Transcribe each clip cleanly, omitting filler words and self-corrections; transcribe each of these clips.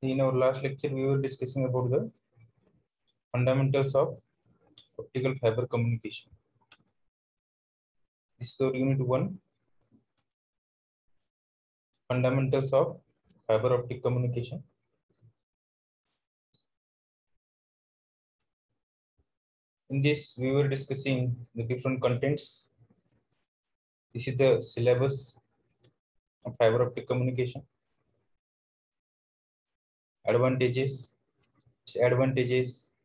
In our last lecture, we were discussing about the fundamentals of optical fiber communication. This is our unit 1, fundamentals of fiber optic communication. In this, we were discussing the different contents. This is the syllabus of fiber optic communication. Advantages, disadvantages,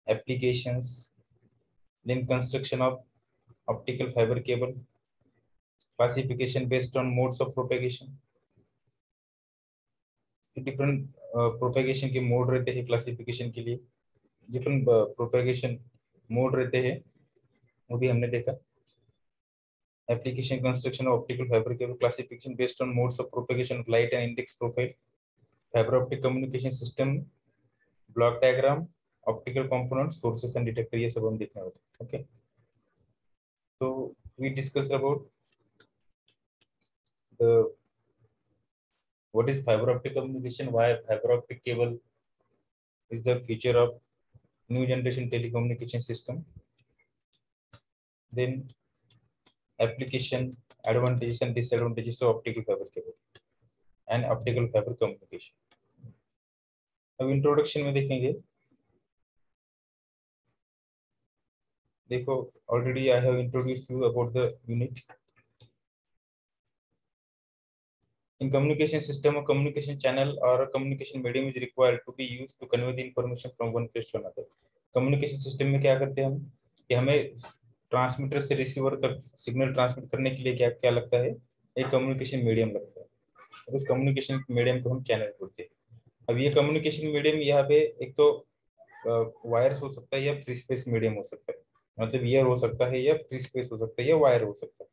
applications, then construction of optical fiber cable, classification based on modes of propagation. Different propagation के mode रहते हैं classification के लिए, different propagation mode रहते हैं, वो भी हमने देखा. Application construction of optical fibre cable, classification based on modes of propagation of light and index profile, fibre optic communication system, block diagram, optical component, sources and detector, ये सब हम देखने वाले. ओके, तो we discuss about the what is fiber optic communication, why fiber optic cable is the future of new generation telecommunication system, then application, advantages and disadvantages of optical fiber cable and optical fiber communication. अब introduction में देखेंगे. देखो, already I have introduced you about the unit. In communication system, a communication channel or a communication medium is required to be used to convey the information from one place to another. Communication system में क्या करते हैं हम कि हमें transmitter से receiver तक signal transmit करने के लिए क्या क्या लगता है, एक कम्युनिकेशन मीडियम लगता है. और उस कम्युनिकेशन मीडियम को हम चैनल बोलते हैं. अब ये कम्युनिकेशन मीडियम यहाँ पे एक तो वायर्स हो सकता है या फ्री स्पेस मीडियम हो सकता है, मतलब ईयर हो सकता है या फ्री स्पेस हो सकता है या वायर हो सकता है.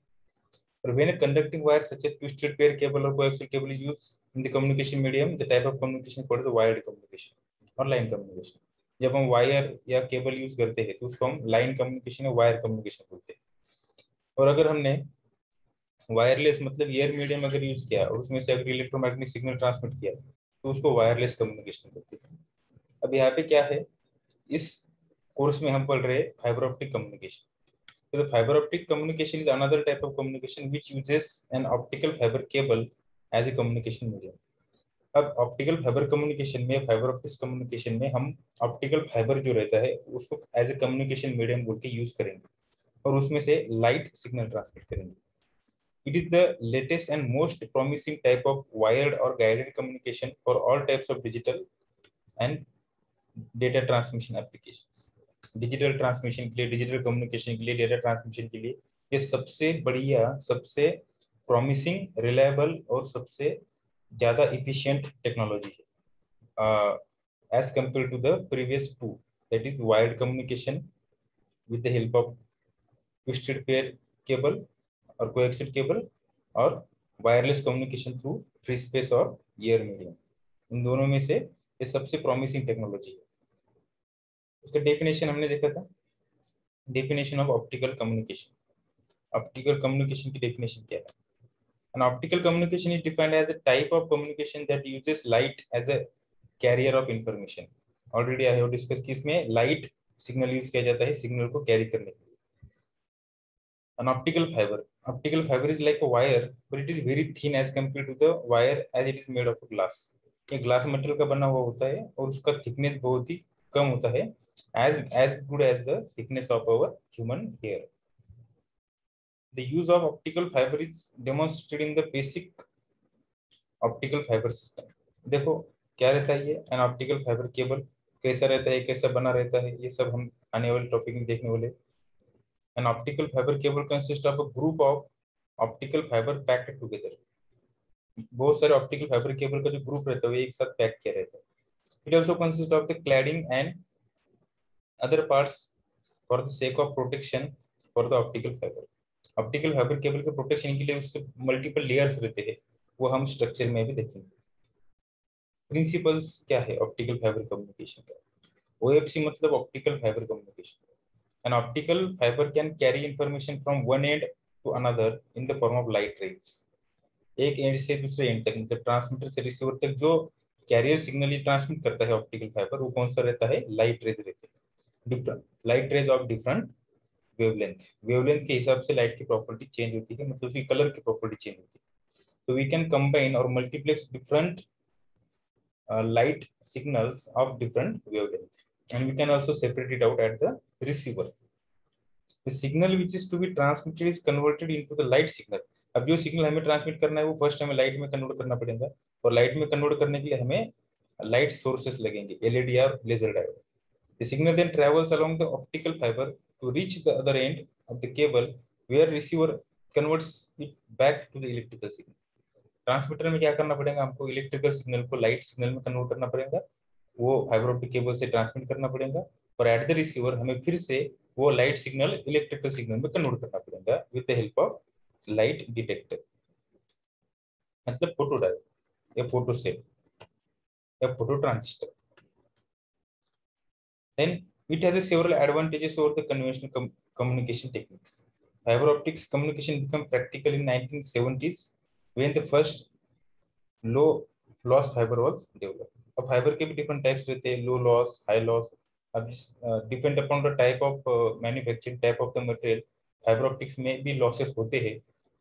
But when a conducting wire such as twisted pair cable or coaxial cable is used in the communication medium, the type of communication called the wired communication or line communication. जब हम wire या cable use करते हैं तो उसको हम line communication या wire communication बोलते हैं. और अगर हमने वायरलेस मतलब एयर मीडियम अगर यूज किया और उसमें से अगर इलेक्ट्रोमैग्नेटिक सिग्नल ट्रांसमिट किया तो उसको वायरलेस कम्युनिकेशन बोलते हैं. अब यहाँ पे क्या है, इस कोर्स में हम पढ़ रहे हैं fibre optic communication. So the fiber optic communication is another type of communication which uses an optical fiber cable as a communication medium. अब ऑप्टिकल फाइबर कम्युनिकेशन में, फाइबर ऑप्टिक्स कम्युनिकेशन में हम ऑप्टिकल फाइबर जो रहता है उसको as a communication medium बोल के यूज करेंगे और उसमें से लाइट सिग्नल ट्रांसमिट करेंगे. It is the latest and most promising type of wired or guided communication for all types of digital and data transmission applications. Digital transmission के लिए, digital communication के लिए, डेटा ट्रांसमिशन के लिए ये सबसे बढ़िया, सबसे प्रॉमिसिंग, रिलायबल और सबसे ज्यादा इफिशिएंट टेक्नोलॉजी है as compare to the previous two, that is wired communication with the help of twisted pair cable और कोएक्सियल केबल और wireless communication through free space और एयर मीडियम. इन दोनों में से ये सबसे प्रॉमिसिंग टेक्नोलॉजी है. उसका डेफिनेशन हमने देखा था, definition of optical communication. Optical communication की डेफिनेशन क्या है? An optical communication is defined as a type of communication that uses light as a carrier of information. Already I have discussed कि इसमें light signal यूज किया जाता है signal को carry करने के लिए. An optical fiber is like a wire, but it is very thin as compared to the wire as it is made of glass. ये ग्लास मटेरियल का बना हुआ होता है और उसका थिकनेस बहुत ही कम होता है, as good as the thickness of our human hair. The use of optical fiber is demonstrated in the basic optical fiber system. देखो क्या रहता है ये, an optical fiber cable कैसा रहता है, कैसा बना रहता है, ये सब हम आने वाले टॉपिक में देखने वाले. An optical fiber cable consists of a group of optical fiber packed together. बहुत सारे ऑप्टिकल फाइबर केबल का जो ग्रुप रहता है वो एक साथ पैक किया रहता है. It also consists of the cladding and other parts for the sake of protection for the optical fiber. Optical fibre cable के प्रोटेक्शन के लिए उससे मल्टीपल लेयर्स रहते हैं, वो हम स्ट्रक्चर में भी देखेंगे. प्रिंसिपल्स क्या है ऑप्टिकल फाइबर कम्युनिकेशन का? ओएफसी मतलब optical fibre communication. An optical fiber can carry information from one end to another in the form of light rays. एक एंड से दूसरे एंड तक, मतलब ट्रांसमीटर से रिसीवर तक जो कैरियर सिग्नल ये ट्रांसमिट करता है ऑप्टिकल फाइबर, वो कौन सा रहता है? लाइट रेज रहते हैं, different light rays of different wavelength. Wavelength के हिसाब से लाइट की प्रॉपर्टी चेंज होती है, मतलब उसकी कलर की प्रॉपर्टी चेंज होती है। तो वी कैन कंबाइन और multiplex different light signals of different wavelength, and we can also separate it out at the receiver. The signal which is to be transmitted is converted into the light signal. अब जो signal हमें transmit करना है वो first हमें light में convert करना पड़ेगा, और लाइट में कन्वर्ट करने के लिए हमें लाइट सोर्सेस लगेंगे, एलईडी और laser diode. The signal then travels along the optical fiber to reach the other end of the cable, where receiver converts it back to the electrical signal. Transmitter में क्या करना पड़ेगा? हमको electrical signal को light signal में convert करना पड़ेगा, वो फाइबर ऑप्टिक केबल से ट्रांसमिट करना पड़ेगा, और एट द रिसीवर हमें फिर से वो लाइट सिग्नल इलेक्ट्रिकल सिग्नल में कन्वर्ट करना पड़ेगा with the help of light detector, मतलब फोटो डायोड या फोटो सेल या photo transistor. Then it has a several advantages over the conventional communication techniques. Fiber optics communication became practical in 1970s when the first low loss fiber was developed. अब fibre के भी different types रहते हैं, लो loss, high loss. अब depend upon the type of manufacturing, type of the material, fibre optics में भी losses होते हैं,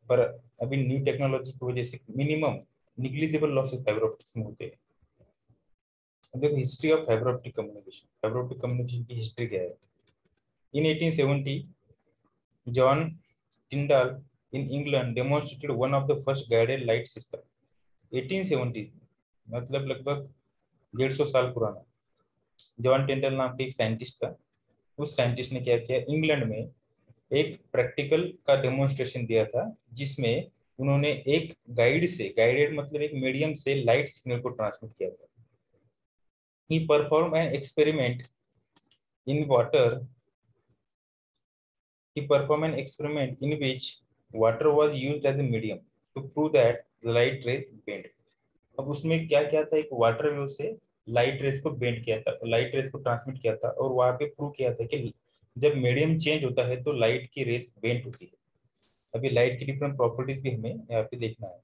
पर अभी न्यू टेक्नोलॉजी की वजह से minimum negligible losses fibre optics में होते हैं। अब देखो history of fibre optic communication, fibre optic communication की हिस्ट्री क्या है? In 1870 John Tyndall in England demonstrated one of the first guided light system. 1870 मतलब लगभग 150 साल पुराना। जॉन टिंडल नाम के एक साइंटिस्ट था, उस साइंटिस्ट ने क्या किया, इंग्लैंड में एक प्रैक्टिकल का डेमोन्स्ट्रेशन दिया था, जिसमें उन्होंने एक गाइड से, गाइडेड मतलब एक मीडियम से लाइट सिग्नल को ट्रांसमिट किया था। He perform an experiment in water, he performed an experiment in which water was used as a medium to prove that the light rays bend. अब उसमें क्या क्या था, एक वाटर वेव से लाइट रेज को बेंड किया था, लाइट रेज को ट्रांसमिट किया था, और वहां पे प्रूव किया था कि जब मीडियम चेंज होता है तो लाइट की रेज बेंड होती है। अभी लाइट की डिफरेंट प्रॉपर्टीज भी हमें यहाँ पे देखना है।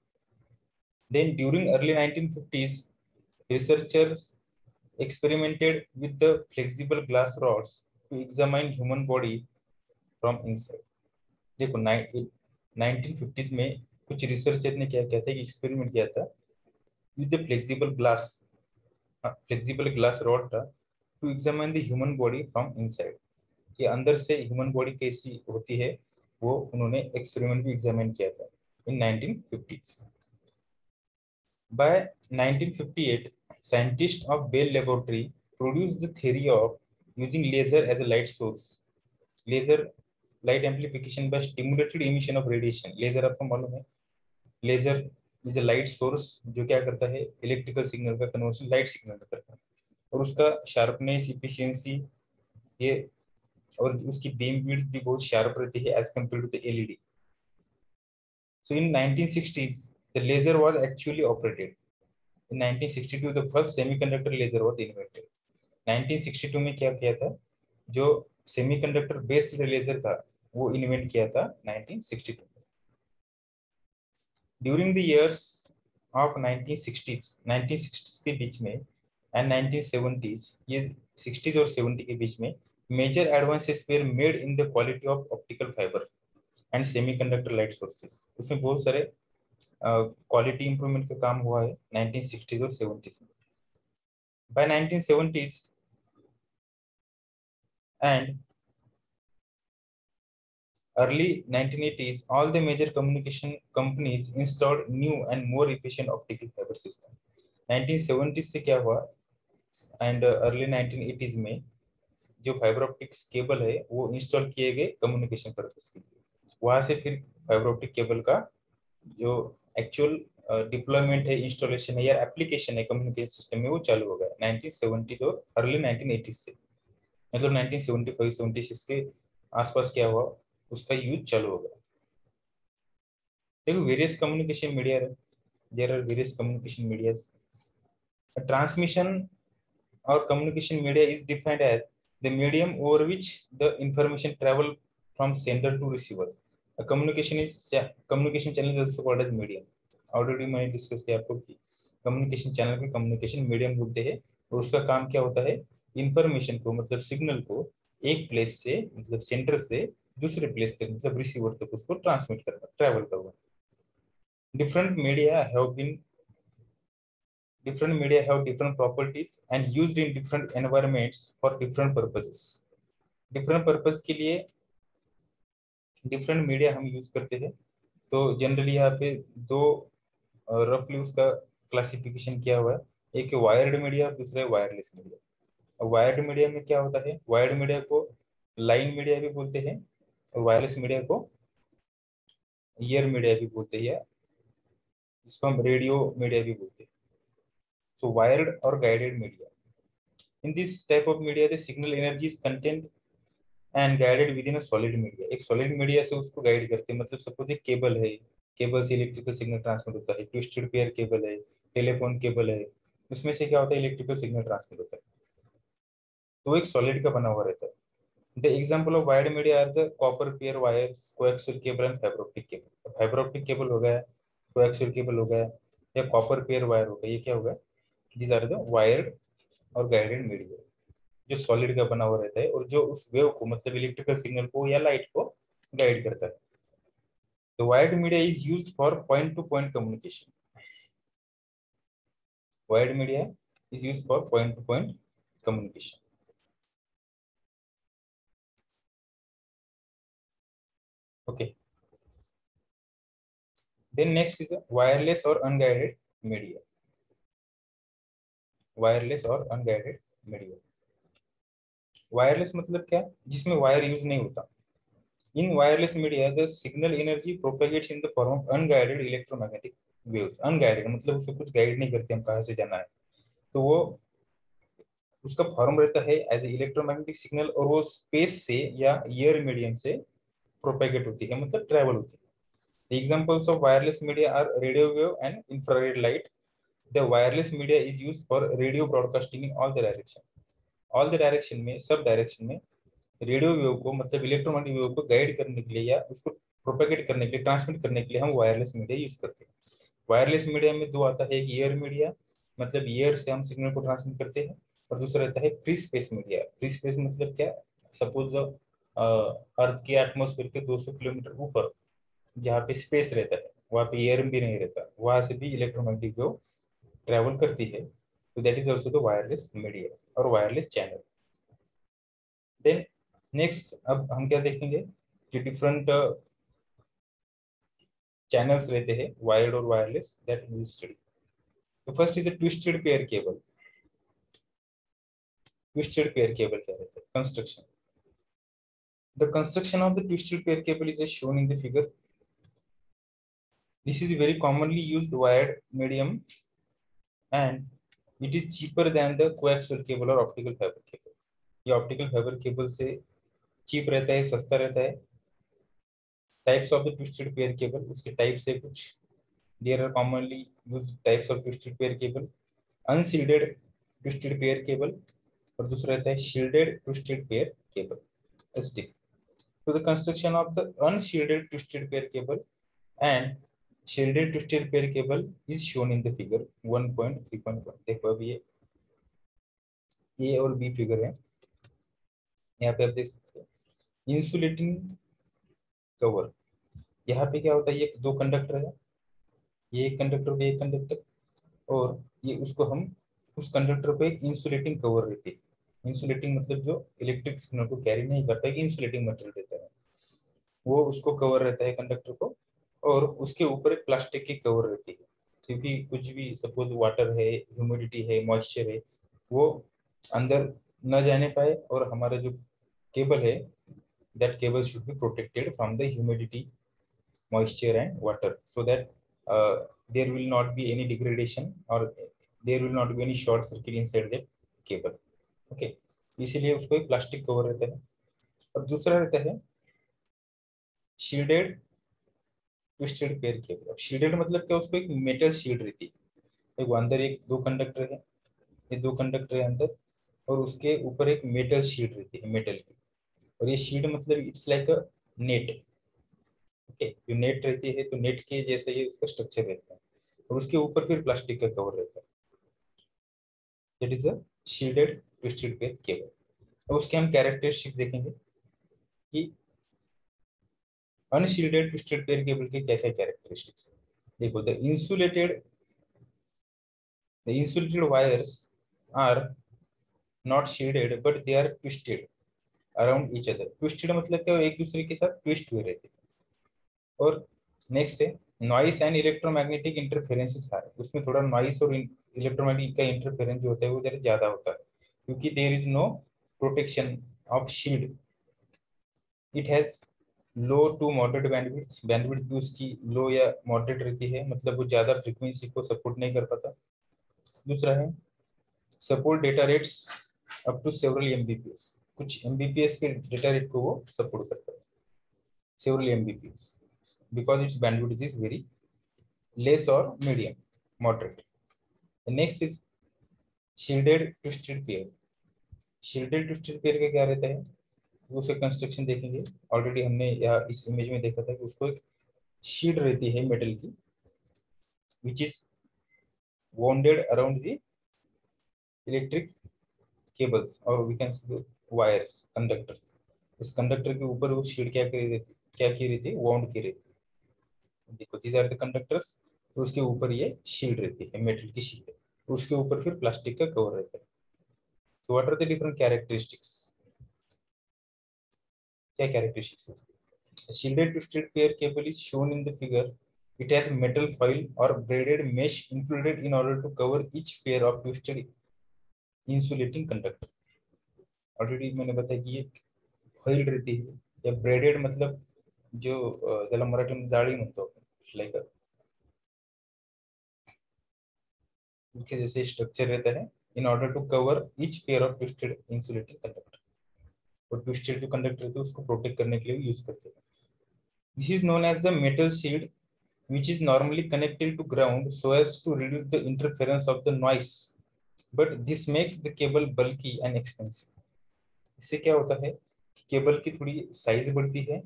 Then during early 1950s researchers experimented with the flexible glass rods to examine human body from inside. देखो 1950s में कुछ रिसर्चर ने क्या किया था, एक्सपेरिमेंट किया था विद फ्लेक्सिबल ग्लास रॉड था, to examine the human body from inside, कि अंदर से ह्यूमन बॉडी कैसी होती है, वो उन्होंने एक्सपेरिमेंट भी एग्जामिन किया था in 1950s। By 1958 scientist of Bell laboratory produced the theory of using laser as a light source. Laser light amplification by stimulated emission of radiation. Laser आपको मालूम है, laser is a light source जो क्या करता है, electrical signal का conversion light signal में करता है, और उसका शार्पनेस, इफिशियंसी ये, और उसकी बीम विड्थ भी बहुत शार्प रहती है as compare to the LED. So in 1960s the laser was actually operated. In 1962 the first semiconductor laser was invented. 1962 में क्या किया था, जो सेमीकंडक्टर बेस्ड लेजर था वो इन्वेंट किया था 1962 में। During the years of 1960s के बीच में एंड 1970s, ये 60s और 70 के बीच में major advances were made in the quality of optical fibre and semiconductor light sources. उसमें बहुत सारे क्वालिटी इंप्रूवमेंट का काम हुआ है 1960s और 70s में। By 1970s and early 1980s, all the major communication companies installed new and more efficient optical fiber system. 1970s से क्या हुआ एंड अर्ली 1980s में जो फाइबर ऑप्टिक्स केबल है वो इंस्टॉल किए गए कम्युनिकेशन पर्पस के लिए। वहां से फिर फाइबर ऑप्टिक केबल का जो एक्चुअल डिप्लॉयमेंट है, इंस्टॉलेशन है या एप्लीकेशन है कम्युनिकेशन सिस्टम में, वो चालू हो गया 1970s और अर्ली 1980s से, मतलब 1975-76 के आसपास क्या हुआ, उसका यूज चालू हो गया। देखो various communication media, there are various communication medias. Transmission or communication media is defined as the medium over which the information travel from sender to receiver. A communication channel is also called as medium. Already मैंने discuss किया आपको कि communication channel को communication medium बोलते हैं, और उसका काम क्या होता है, इंफॉर्मेशन को मतलब सिग्नल को एक प्लेस से मतलब सेंटर से दूसरे प्लेस तक मतलब रिसीवर तक उसको ट्रांसमिट करना, ट्रैवल करना। Different media have been different media have different properties and used in different environments for different purposes. different purpose के लिए different media हम यूज करते हैं। तो जनरली यहाँ पे दो रफली उसका क्लासिफिकेशन किया हुआ है, एक है वायर्ड मीडिया और दूसरा है वायरलेस मीडिया। वायर्ड मीडिया में क्या होता है, वायर्ड मीडिया को लाइन मीडिया भी बोलते हैं और वायरलेस मीडिया को ईयर मीडिया भी बोलते हैं, या इसको हम रेडियो मीडिया भी बोलते हैं। सो वायर्ड और guided media, in this type of media the signal energy is content and guided with in a solid media. एक सॉलिड मीडिया से उसको गाइड करते हैं, मतलब सपोज एक केबल है, केबल से इलेक्ट्रिकल सिग्नल ट्रांसमिट होता है, ट्विस्टेड पेयर केबल है, टेलीफोन केबल है, उसमें से क्या होता है, इलेक्ट्रिकल सिग्नल ट्रांसमिट होता है, तो वो एक सॉलिड का बना हुआ रहता है। The example of wired media are the copper pair wires, coaxial cable and fibre optic cable. Fibre optic cable हो गया, कोएक्सियल केबल हो गया, या कॉपर पेयर वायर हो गया, ये क्या होगा, दीज आर द वायर्ड और गाइडेड मीडिया, जो सॉलिड का बना हुआ रहता है और जो उस वेव को मतलब इलेक्ट्रिकल सिग्नल को या लाइट को गाइड करता है। तो wired media is used for point to point communication. Wired media is used for point to point communication. Okay, then next is wireless और अनगाइडेड मीडिया। वायरलेस और अनगाइडेड मीडिया, वायरलेस मतलब क्या, जिसमें wire use नहीं होता। In wireless media, the signal energy propagates in the form of unguided electromagnetic waves. Unguided मतलब उसको कुछ गाइड नहीं करते हम कहाँ से जाना है, तो वो उसका फॉर्म रहता है एज इलेक्ट्रोमैग्नेटिक सिग्नल, और वो स्पेस से या एयर मीडियम से प्रोपेगेट होती है, मतलब ट्रेवल होती है। Examples of wireless media are radio wave and infrared light. The wireless media is used for radio broadcasting in all the direction. All the direction में, सब डायरेक्शन में रेडियो वेव को मतलब इलेक्ट्रोमैग्नेटिक वेव को guide करने के लिए या उसको प्रोपेगेट करने के लिए, ट्रांसमिट करने के लिए हम वायरलेस मीडिया यूज करते हैं। वायरलेस मीडिया में दो आता है, एक एयर मीडिया, मतलब एयर से हम सिग्नल को ट्रांसमिट करते हैं, और दूसरा रहता है free space media. Free space मतलब क्या, सपोज अर्थ के एटमोस्फेयर के 200 किलोमीटर ऊपर जहाँ पे स्पेस रहता है, वहाँ पे एयर भी नहीं रहता, वहां से भी इलेक्ट्रोमैग्नेटिक वेव ट्रेवल करती है, तो that is also the wireless media और वायरलेस चैनल। देन नेक्स्ट अब हम क्या देखेंगे कि डिफरेंट चैनल्स रहते हैं वायर्ड और वायरलेस, दैट वी स्टडी। तो first is a twisted pair cable. Twisted pair cable क्या रहता है, construction. The construction of the twisted pair cable is shown in the figure. This is very commonly used wired medium and it is cheaper than the coaxial cable और optical fibre cable. ये optical fibre cable से cheap रहता है, सस्ता रहता है। Types of the twisted pair cable, उसके type से कुछ, there are commonly used types of twisted pair cable. Unshielded twisted pair cable, और दूसरा रहता है shielded twisted pair cable, stick. तो the construction of the unshielded twisted pair cable and shielded twisted pair cable is shown in the figure 1.3.1। देखो अब ये ए और B figure है, यहाँ पे आप देख सकते हैं इंसुलेटिंग कवर। यहाँ पे क्या होता है, ये दो कंडक्टर है, ये एक कंडक्टर पे एक कंडक्टर, और ये उसको हम उस कंडक्टर पे एक इंसुलेटिंग कवर रहती है। इंसुलेटिंग मतलब जो इलेक्ट्रिक सिग्नल को कैरी नहीं करता है, कि इंसुलेटिंग मटेरियल रहता है, वो उसको कवर रहता है कंडक्टर को, और उसके ऊपर एक प्लास्टिक की कवर रहती है, क्योंकि कुछ भी सपोज वाटर है, ह्यूमिडिटी है, मॉइस्चर है, वो अंदर न जाने पाए, और हमारा जो केबल है, that cable should be protected from the humidity, moisture and water, so that there will not be any degradation or there will not be any short circuit inside the cable. Okay, इसीलिए उसको एक plastic cover रहता है। और दूसरा रहता है shielded twisted pair cable. अब शील्डेड मतलब क्या, उसको एक मेटल शील्ड रहती है, वो अंदर एक दो कंडक्टर है, ये दो कंडक्टर है अंदर, और उसके ऊपर एक मेटल शील्ड रहती है, मेटल की। और ये शील्ड मतलब it's like a net. Okay, जो नेट रहती है, तो नेट के जैसे ये उसका स्ट्रक्चर रहता है। और उसके ऊपर फिर प्लास्टिक का कवर रहता है। That is a shielded twisted pair cable. अब उसके हम कैरेक्टरिस्टिक्स देखेंगे कि अनशील्डेड ट्विस्टेड पेयर केबल के क्या क्या कैरेक्टरिस्टिक्स। देखो, the insulated wires are not shielded but they are twisted around each other। Twisted मतलब क्या, एक दूसरे के साथ ट्विस्ट हुए रहते हैं। और नेक्स्ट है नॉइस एंड इलेक्ट्रोमैग्नेटिक इंटरफेरेंसेस है, उसमें थोड़ा नॉइस और इलेक्ट्रोमैग्नेटिक का इंटरफेरेंस जो होता है वो जरा ज्यादा होता है, क्योंकि there is no protection of shield. It has low to moderate bandwidth, bandwidth भी उसकी लो या मॉडरेट रहती है, मतलब वो ज्यादा फ्रीक्वेंसी को सपोर्ट नहीं कर पाता। दूसरा है support data rates up to several Mbps, कुछ एमबीपीएस के डेटा रेट को वो सपोर्ट करता है, several Mbps, because its bandwidth is very less or medium, moderate. The next is shielded twisted pair। shielded twisted pair का क्या रहता है, वो उसका कंस्ट्रक्शन देखेंगे। ऑलरेडी हमने यहाँ इस इमेज में देखा था कि उसको एक शील्ड रहती है मेटल की, which is wounded around the electric cables or we can say the wires, conductors। इस कंडक्टर के ऊपर वो शील्ड क्या की रहती है, वाउंड की रहती है। देखो these are the conductors, तो उसके ऊपर ये शील्ड रहती है, मेटल की शील्ड है, तो उसके ऊपर फिर प्लास्टिक का कवर रहता है। तो what are the different characteristics, क्या कैरेक्टरिस्टिक्स है उसकी। Shielded twisted pair cable is shown in the figure. It has metal foil और braided mesh included in order to cover each pair of twisted insulating conductor. Already मैंने बताया कि ये foil रहती है, या ब्रेडेड मतलब जो ज्याला मराठीमध्ये जाळी म्हणतो, लाइक उसके जैसे स्ट्रक्चर रहता है, in order to cover each pair of twisted insulating conductor. और ट्विस्टेड जो कंडक्टर रहते हैं उसको प्रोटेक्ट करने के लिए यूज करते हैं। This is known as the metal shield which is normally connected to ground so as to reduce the interference of the noise, but this makes the cable bulky and expensive। इससे क्या होता है कि cable की थोड़ी size बढ़ती है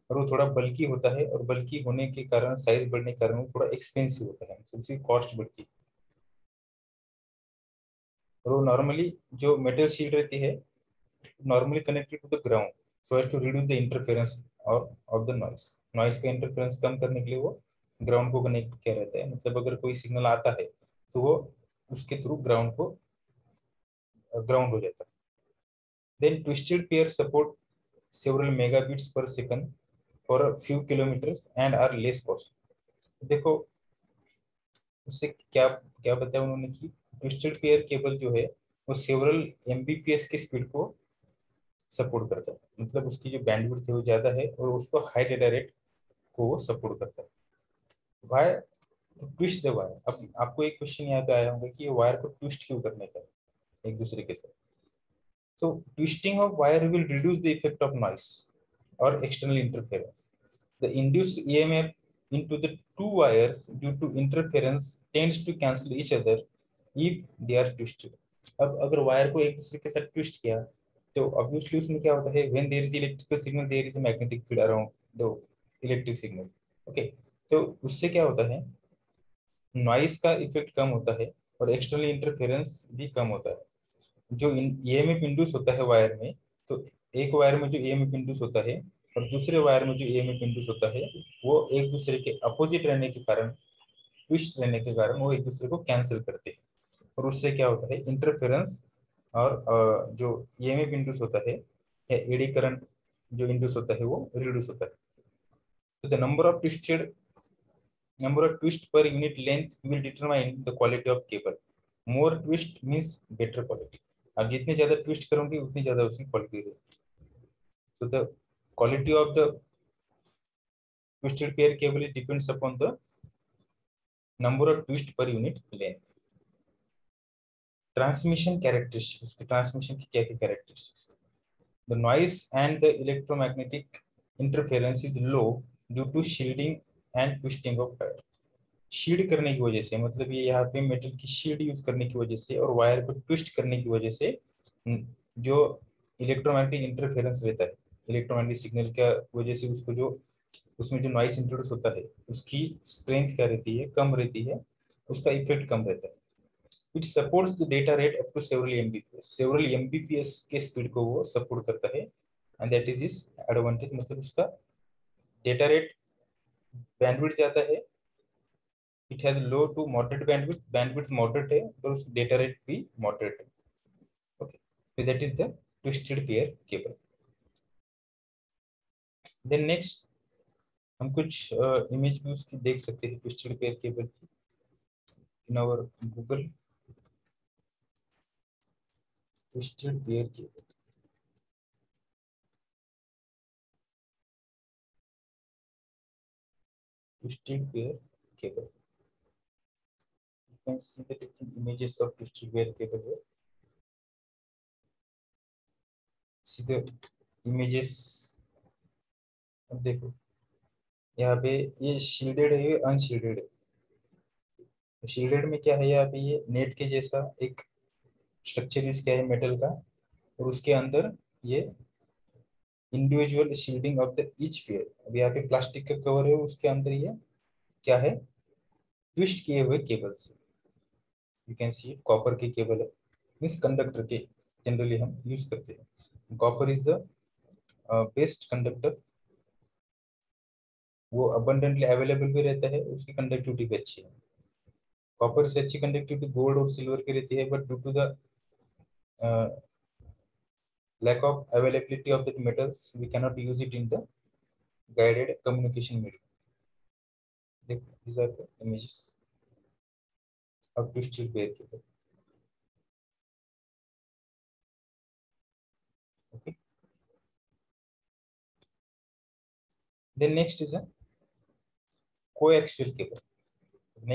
और वो थोड़ा बल्कि होता है, और बल्कि होने के कारण, साइज बढ़ने के कारण वो थोड़ा एक्सपेंसिव होता है, तो उसकी कॉस्ट बढ़ती है। और वो नॉर्मली जो मेटल शीट रहती है normally connected to the ground so as to reduce the interference और ऑफ द नॉइस। नॉइस का इंटरफेरेंस कम करने के लिए वो ग्राउंड को कनेक्ट किया रहता है, मतलब अगर कोई सिग्नल आता है तो वो उसके थ्रू ग्राउंड हो जाता है। Then twisted pair support several megabits per second for a few kilometres and are less cost. देखो उससे क्या क्या बताया उन्होंने कि ट्विस्टेड पेयर केबल जो है वो सेवरल एमबीपीएस की स्पीड को सपोर्ट करता है, मतलब उसकी जो बैंडविड्थ है वो ज्यादा है और उसको हाई डेटा रेट को वो सपोर्ट करता है। Wire twist the wire. अब आपको एक क्वेश्चन यहाँ पे आया होगा कि ये वायर को ट्विस्ट क्यों करने का है एक दूसरे के साथ। So twisting of wire will reduce the effect of noise or external interference। The induced EMF into the two wires due to interference tends to cancel each other if they are twisted। अब अगर wire को एक दूसरे के साथ twist किया तो obviously उसमें क्या होता है, when there is electrical signal there is a magnetic field around the electric signal। Okay, तो उससे क्या होता है, नॉइस का इफेक्ट कम होता है और एक्सटर्नल इंटरफेरेंस भी कम होता है। जो ईएमएफ इंड्यूस होता है वायर में, तो एक वायर में जो ईएमएफ इंड्यूस होता है और दूसरे वायर में जो ईएमएफ इंड्यूस होता है वो एक दूसरे के अपोजिट रहने के कारण, ट्विस्ट रहने के कारण वो एक दूसरे को कैंसिल करते हैं, और उससे क्या होता है इंटरफेरेंस और जो ईएमएफ इंड्यूस होता है या एडी करंट जो इंड्यूस होता है वो रिड्यूस होता है। तो the number of twist per unit length will determine the quality of cable। more twist means better quality। आप जितने ज्यादा ट्विस्ट करोगे उतनी ज्यादा उसकी क्वालिटी रहेगी। so the quality of the twisted pair cable it depends upon the number of twist per unit length। Transmission characteristics, उसके transmission की क्या क्या characteristics. the noise and the electromagnetic interference is low due to shielding and twisting of wire। Shield करने की वजह से, मतलब ये यहाँ पे मेटल की शील्ड यूज करने की वजह से और वायर को ट्विस्ट करने की वजह से जो इलेक्ट्रोमैग्नेटिक इंटरफेरेंस रहता है, इलेक्ट्रोमैग्नेटिक सिग्नल का वजह से उसको जो उसमें जो नॉइस इंट्रोड्यूस होता है उसकी स्ट्रेंथ क्या रहती है, कम रहती है, उसका इफेक्ट कम रहता है। It supports the data rate up to several Mbps के स्पीड को वो सपोर्ट करता है, and that is is advantage. मतलब उसका डेटा रेट बैंडविड्थ जाता है, it has low to moderate bandwidth, bandwidth moderate है और उसका डेटा रेट भी मॉडरेट है। Okay, so that is the twisted pair cable. Then next हम कुछ इमेज भी उसकी देख सकते हैं ट्विस्टेड पेयर केबल की in our Google. Twisted pair cable, twisted pair cable, you can see the different images of twisted pair cable here. See the images, अब देखो यहाँ पे ये शील्डेड है, ये अनशील्डेड है। शील्डेड में क्या है, यहाँ पे ये नेट के जैसा एक स्ट्रक्चर यूज किया है मेटल का, और उसके अंदर ये individual shielding of the each pair. अब यहाँ पे प्लास्टिक का कवर है, उसके अंदर ये क्या है, ट्विस्ट किए हुए cables. You can see copper के केबल है, मीन्स कंडक्टर के जनरली हम यूज करते हैं। Copper is the best conductor, वो अबंडेंटली अवेलेबल भी रहता है, उसकी कंडक्टिविटी भी अच्छी है। कॉपर से अच्छी कंडक्टिविटी गोल्ड और सिल्वर की रहती है, but due to the lack of availability of the metals we cannot use it in the guided communication medium. These are the images of twisted pair cable. Okay, then next is a coaxial cable.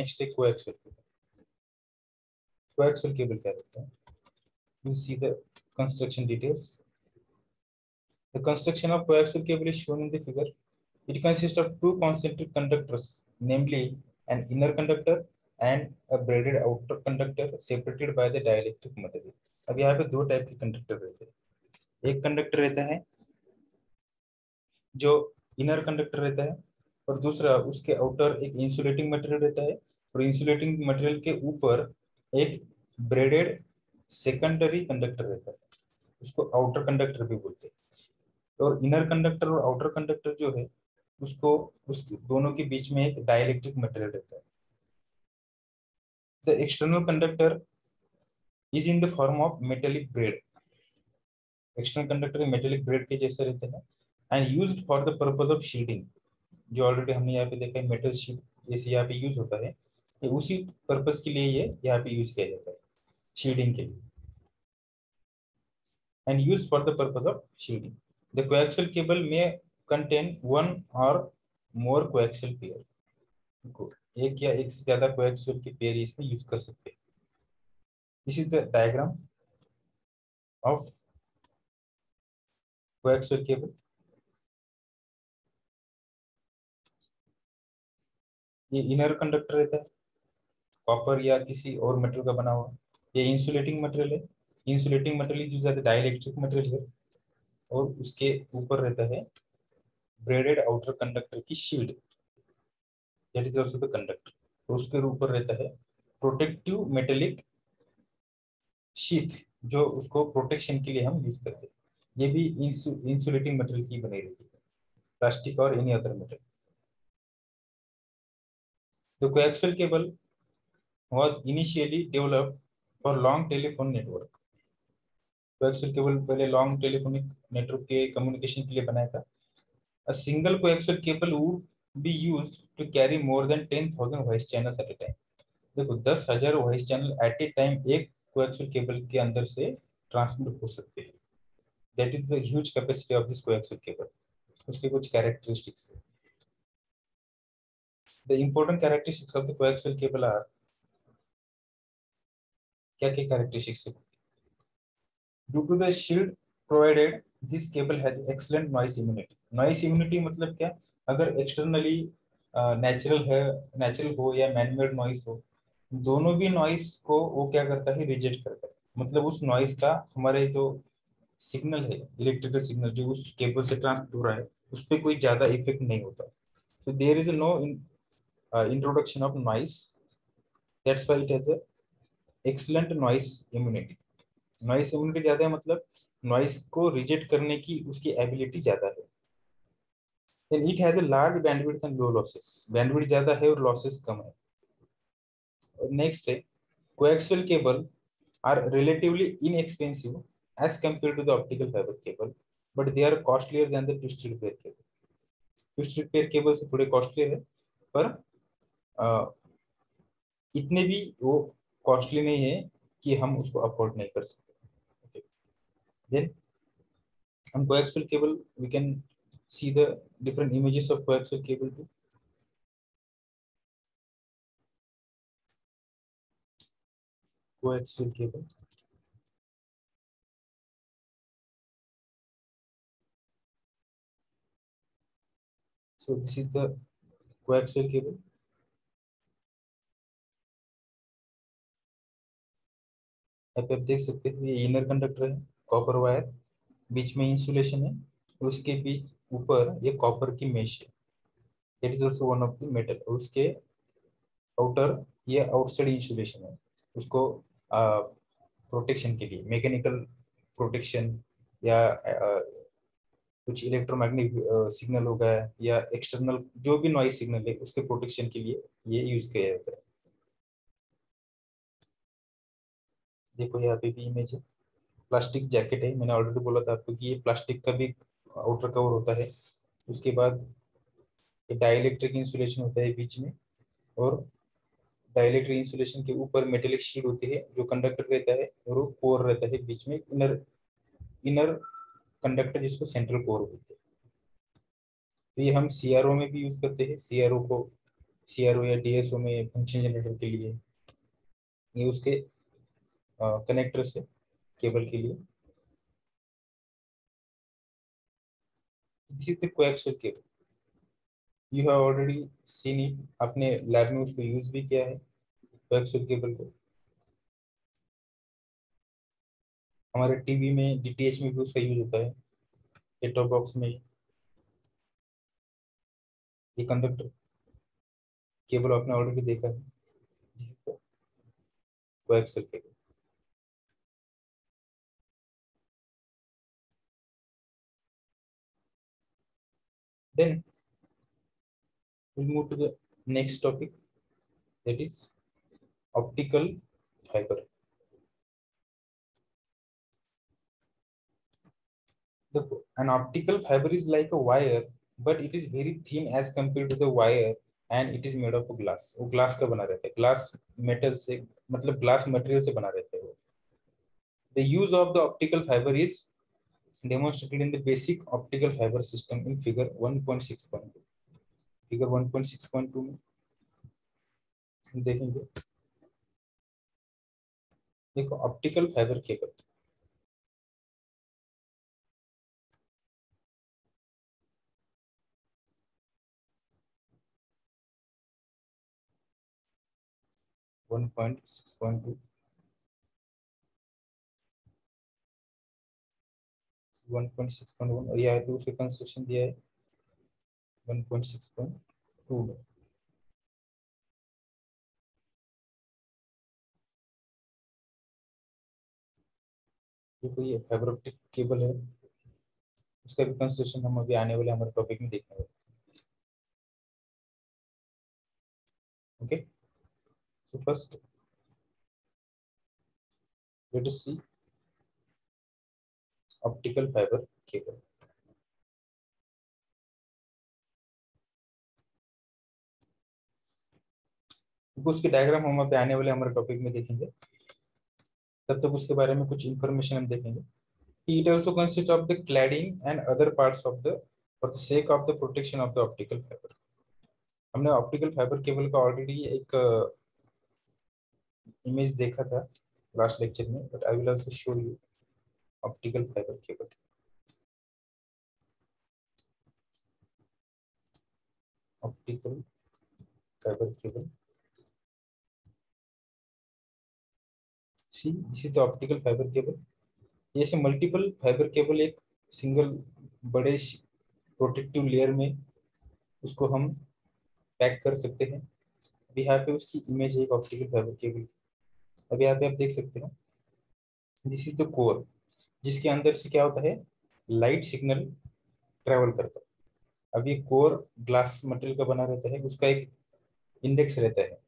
Next है coaxial cable. Coaxial cable क्या रहता है, you see the construction details. The construction of coaxial cable is shown in the figure. It consists of two concentric conductors, namely an inner conductor and a braided outer conductor separated by the dielectric material. अब यहाँ पे दो type के conductor रहते हैं। एक conductor रहता है जो इनर कंडक्टर रहता है, और दूसरा उसके आउटर एक इंसुलेटिंग मटेरियल रहता है, और इंसुलेटिंग मटेरियल के ऊपर एक ब्रेडेड सेकेंडरी कंडक्टर रहता है, उसको आउटर कंडक्टर भी बोलते हैं। और इनर कंडक्टर और आउटर कंडक्टर जो है उसको, उस दोनों के बीच में एक डाइलेक्ट्रिक मटेरियल रहता है। The external conductor is in the form of metallic bread. External conductor metallic bread के जैसे रहते हैं, and used for the purpose of shielding. जो ऑलरेडी हमने यहाँ पे देखा है मेटल शीट जैसे यहाँ पे यूज होता है, तो उसी पर्पस के लिए ये यहाँ पे यूज किया जाता है, शील्डिंग के लिए, and use for the purpose of shielding. The coaxial cable में कंटेन वन और मोर कोएक्सियल पेयर, एक या एक से ज्यादा कोएक्सियल के पेयर इसमें यूज कर सकते हैं। This is the diagram of coaxial cable. ये इनर कंडक्टर रहता है, कॉपर या किसी और मेटल का बना हुआ। ये इंसुलेटिंग मटेरियल है, insulating material use dielectric material है, और उसके ऊपर रहता है ब्रेडेड आउटर कंडक्टर की shield, that is also the conductor. तो उसके ऊपर रहता है प्रोटेक्टिव मेटेलिक शीथ, जो उसको प्रोटेक्शन के लिए हम यूज करते हैं। ये भी इंसुलेटिंग मटेरियल की बनी रहती है, प्लास्टिक और any other metal. The coaxial cable was initially developed for long telephone network. Coaxial cable पहले लॉन्ग टेलीफोनिक नेटवर्क के कम्युनिकेशन के लिए बनाया था। A single coaxial cable would be used to carry more than 10,000 voice channels at a time. देखो 10,000 voice channel at a time एक coaxial cable के अंदर से ट्रांसमिट हो सकते हैं। That is the huge capacity of this coaxial cable. उसके कुछ characteristics, the important characteristics of the coaxial cable are, क्या क्या कैरेक्टरिस्टिक्स है। Due to the shield provided, this cable has excellent noise immunity. Noise immunity मतलब क्या, अगर externally natural है, natural हो या मैनमेड नॉइस हो, दोनों भी नॉइस को वो क्या करता है, रिजेक्ट करता है। मतलब उस नॉइस का हमारे जो सिग्नल है, इलेक्ट्रिकल सिग्नल जो उस केबल से ट्रांसमिट हो रहा है, उस पर कोई ज्यादा इफेक्ट नहीं होता। So there is no introduction of noise. That's why it has a excellent noise immunity. Noise immunity ज्यादा है, मतलब नॉइस को रिजेक्ट करने की उसकी एबिलिटी ज्यादा है. Then it has a large bandwidth and low losses. Bandwidth ज्यादा है और लॉसेस कम है. और नेक्स्ट है coaxial cable are relatively inexpensive as compare to the optical fibre cable, but they are costlier than the twisted pair cable. Twisted pair cable से थोड़े costlier है, पर इतने भी वो कॉस्टली नहीं है कि हम उसको अफोर्ड नहीं कर सकते. Then on coaxial cable we can see the different images of coaxial cable too. Coaxial cable. So this is the coaxial cable. आप देख सकते हैं ये इनर कंडक्टर है, कॉपर वायर, बीच में इंसुलेशन है, उसके बीच ऊपर ये कॉपर की मेश है. It is also one of the metal. उसके आउटर ये आउटसाइड इंसुलेशन है, उसको प्रोटेक्शन के लिए, मैकेनिकल प्रोटेक्शन या कुछ इलेक्ट्रोमैग्नेटिक सिग्नल होगा या एक्सटर्नल जो भी नॉइज सिग्नल है उसके प्रोटेक्शन के लिए ये यूज किया जाता है. देखो यहाँ पे भी इमेज है. प्लास्टिक जैकेट है, मैंने ऑलरेडी बोला था आपको कि ये प्लास्टिक का भी आउटर कवर होता है. उसके बाद ये डाइइलेक्ट्रिक इंसुलेशन होता है बीच में, और डाइइलेक्ट्रिक इंसुलेशन के ऊपर मेटेलिक शीट होती है जो कंडक्टर रहता है, और वो कोर रहता है बीच में, इनर इनर कंडक्टर जिसको सेंट्रल कोर बोलते हैं. तो ये हम सीआरओ में भी यूज करते हैं. सीआरओ या डीएसओ में फंक्शन जनरेटर के लिए ये उसके कनेक्टर्स है केबल के लिए. This is the coaxial cable. You have already seen it. आपने लैब में उसको यूज भी किया है कोएक्सियल केबल को. हमारे टीवी में डीटीएच में भी उसका यूज होता है. सेट टॉप बॉक्स में ये कंडक्टर केबल आपने ऑलरेडी देखा है. This is the coaxial cable. Then we'll move to the next topic, that is optical fiber. An optical fiber is like a wire, but it is very thin as compared to the wire, and it is made of glass. वो glass का बना रहता है, glass metal से, मतलब glass material से बना रहता है वो. The use of the optical fiber is demonstrated in the basic optical fiber system in figure 1.6.2. Figure 1.6.2 में देखेंगे. देखो optical fibre cable. One point six point two 1.6.1 और यहाँ पे उसका कंस्ट्रक्शन दिया है 1.6.2 में. देखो ये फाइबर ऑप्टिक केबल है, उसका भी कंस्ट्रक्शन हम अभी आने वाले हमारे टॉपिक में देखेंगे. Okay, so first let us see optical fibre cable. देखो उसके डायग्राम हम अभी आने वाले हमारे टॉपिक में देखेंगे, तब तक उसके बारे में कुछ इंफॉर्मेशन हम देखेंगे. It also consists of the cladding and other parts of the for the sake of the protection of the optical fiber. हमने ऑप्टिकल फाइबर केबल का ऑलरेडी एक इमेज देखा था लास्ट लेक्चर में, but I will also show you optical fibre cable. Optical fibre cable. See this is the optical fibre cable. ऐसे multiple fibre cable एक single बड़े protective layer में उसको हम पैक कर सकते हैं। अभी यहाँ पे उसकी इमेज है एक ऑप्टिकल फाइबर केबल। अभी यहाँ पे आप देख सकते हैं, दिस इज द कोर, जिसके अंदर से क्या होता है, लाइट सिग्नल ट्रेवल करता है। अब ये कोर ग्लास मटेरियल का बना रहता है, उसका एक इंडेक्स रहता है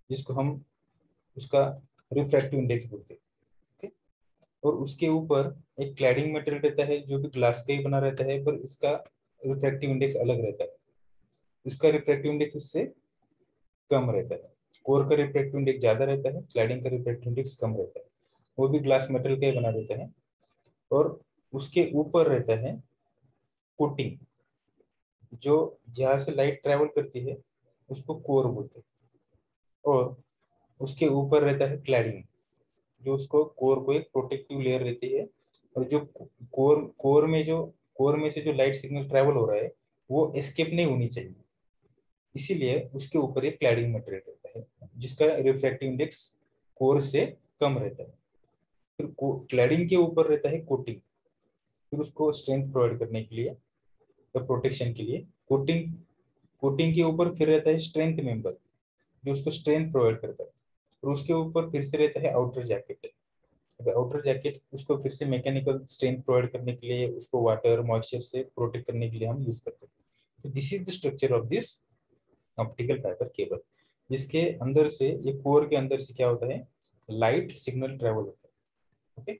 जिसको हम उसका रिफ्रैक्टिव इंडेक्स बोलते हैं। ओके, और उसके ऊपर एक क्लैडिंग मटेरियल रहता है जो भी ग्लास का ही बना रहता है, पर इसका रिफ्रैक्टिव इंडेक्स अलग रहता है। इसका रिफ्रैक्टिव इंडेक्स उससे कम रहता है। कोर का रिफ्रैक्टिव इंडेक्स ज्यादा रहता है, क्लैडिंग का रिफ्रैक्टिव इंडेक्स कम रहता है। वो भी ग्लास मटेरियल का ही बना रहता है। और उसके ऊपर रहता है कोटिंग, जो जहाँ से लाइट ट्रेवल करती है उसको कोर बोलते हैं। और उसके ऊपर रहता है क्लैडिंग, जो उसको कोर को एक प्रोटेक्टिव लेयर रहती है। और जो कोर में से जो लाइट सिग्नल ट्रेवल हो रहा है वो एस्केप नहीं होनी चाहिए, इसीलिए उसके ऊपर एक क्लैडिंग मटेरियल रहता है जिसका रिफ्रैक्टिव इंडेक्स कोर से कम रहता है। फिर क्लैडिंग के ऊपर रहता है कोटिंग, फिर उसको स्ट्रेंथ प्रोवाइड करने के लिए या प्रोटेक्शन के लिए कोटिंग। कोटिंग के ऊपर फिर रहता है स्ट्रेंथ मेंबर, जो उसको स्ट्रेंथ प्रोवाइड करता है। और उसके ऊपर फिर से रहता है आउटर जैकेट। आउटर जैकेट उसको फिर से मैकेनिकल स्ट्रेंथ प्रोवाइड करने के लिए, उसको वाटर मॉइस्चर से प्रोटेक्ट करने के लिए हम यूज करते हैं। तो this is the structure of this optical fibre cable, जिसके अंदर से, ये कोर के अंदर से क्या होता है, लाइट सिग्नल ट्रेवल होता है। Okay,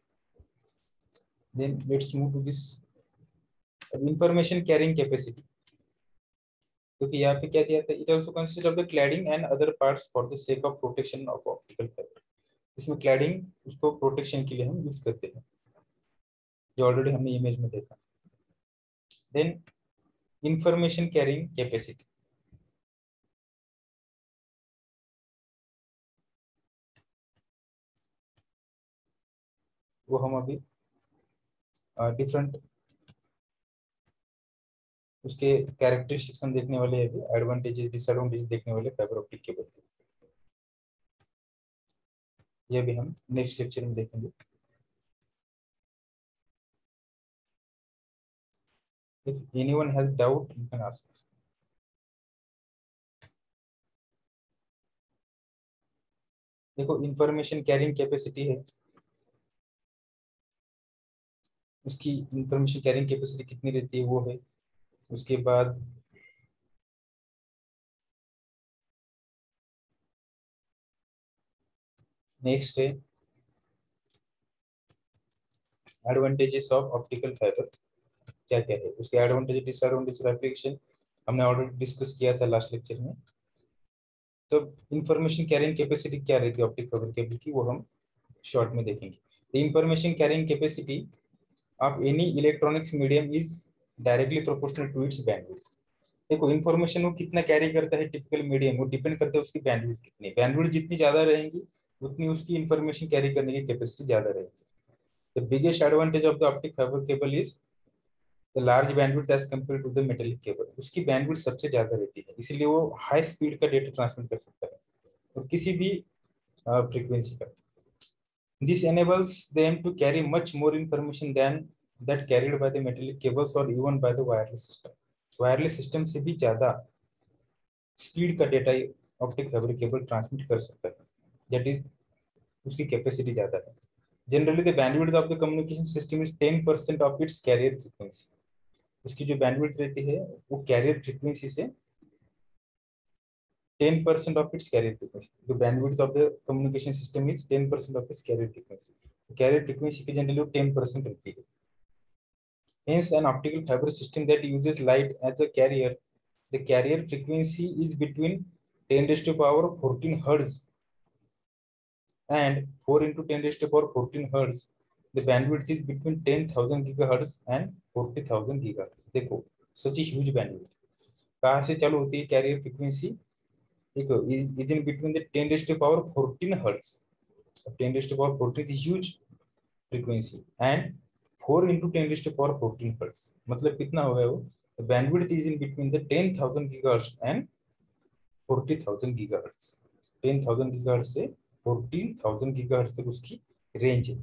then let's move to this information carrying capacity. क्योंकि यहाँ पे क्या दिया था, it also consist of the cladding and other parts for the sake of protection of optical fibre. इसमें क्लैडिंग उसको प्रोटेक्शन के लिए हम यूज करते हैं, जो ऑलरेडी हमने इमेज में देखा। देन इंफॉर्मेशन कैरिंग कैपेसिटी, वो हम अभी डिफरेंट उसके कैरेक्टरिस्टिक्स हम देखने वाले हैं, अभी एडवांटेजेस डिसएडवांटेजेस देखने वाले फाइबर ऑप्टिक केबल के। ये भी हम नेक्स्ट लेक्चर में देखेंगे। If anyone has doubt, you can ask. देखो इंफॉर्मेशन कैरिंग कैपेसिटी है, उसकी इंफॉर्मेशन कैरिंग कैपेसिटी कितनी रहती है वो है। उसके बाद नेक्स्ट है एडवांटेजेस ऑफ ऑप्टिकल फाइबर, क्या क्या है उसके एडवांटेज डिसएडवांटेज एप्लीकेशन, हमने ऑलरेडी डिस्कस किया था लास्ट लेक्चर में। तो इंफॉर्मेशन कैरिंग कैपेसिटी क्या रहती है ऑप्टिक फाइबर केबल की, वो हम शॉर्ट में देखेंगे। Information carrying capacity of any electronics medium is directly proportional to its bandwidth. देखो इन्फॉर्मेशन वो कितना कैरी करता है टिपिकल मीडियम, वो डिपेंड करता है उसकी बैंडविड्थ कितनी। बैंडविड्थ जितनी ज्यादा रहेंगी उतनी उसकी इंफॉर्मेशन कैरी करने की कैपेसिटी ज्यादा रहेगी। The biggest advantage of the optic fibre cable is the large bandwidth as compare to the metallic cable. उसकी बैंडविड्थ सबसे ज्यादा रहती है, इसीलिए वो हाई स्पीड का डेटा ट्रांसमिट कर सकता है और किसी भी फ्रीक्वेंसी का। This enables them to carry much more information than that carried by the metallic cables or even by the wireless system. Wireless system से भी ज्यादा स्पीड का data optic fibre cable transmit कर सकता है, दैट इज उसकी capacity ज्यादा है। Generally the bandwidth of the communication system is 10% of its carrier frequency. उसकी जो बैंडविड्थ रहती है वो कैरियर फ्रीक्वेंसी से 10% of its carrier frequency. The bandwidth of the communication system is 10% of its carrier frequency. Carrier frequency की generally 10% रहती है. Hence, an optical fiber system that uses light as a carrier, the carrier frequency is between 10 raised to power 14 hertz and 4 into 10 raised to power 14 hertz. The bandwidth is between 10,000 gigahertz and 40,000 gigahertz. देखो, such a huge bandwidth. कहाँ से चालू होती है carrier frequency? देखो is in between the 10 raised to power 14 hertz. 10 raised to power 14 is huge frequency and 4 into 10 raised to power 14 hertz, मतलब कितना हो गया वो? The bandwidth is in between the 10,000 gigahertz and 40,000 gigahertz. 10,000 gigahertz से 14,000 gigahertz तक उसकी range है।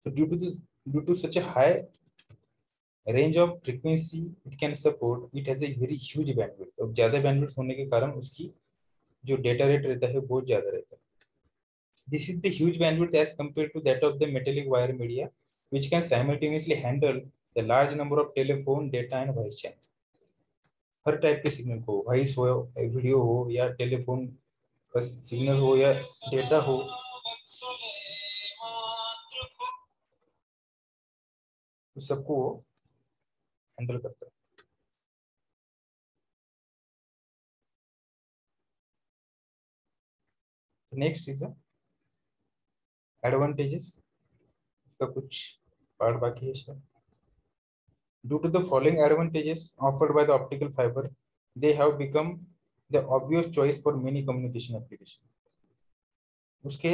So due to such a high range of frequency it can support, it has a very huge bandwidth. और ज्यादा बैंडविड्थ होने के कारण उसकी जो डेटा रेट रहता है बहुत ज्यादा रहता है। This is the huge bandwidth as compare to that of the metallic wire media which can simultaneously handle the large number of telephone data and voice channel। Her type के signal को, voice हो, video हो, या telephone का signal हो, या data हो, उस सबको वो हैंडल करता है। नेक्स्ट इज एडवांटेजेस, इसका कुछ पार्ट बाकी है इसका। Due to the following advantages offered by the optical fiber, they have become the obvious choice for many communication application। उसके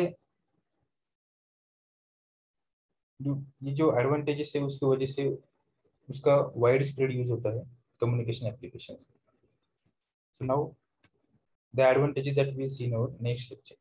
ये जो एडवांटेजेस है उसकी वजह से उसका वाइड स्प्रेड यूज होता है communication application. So now the advantages that we see in our next lecture।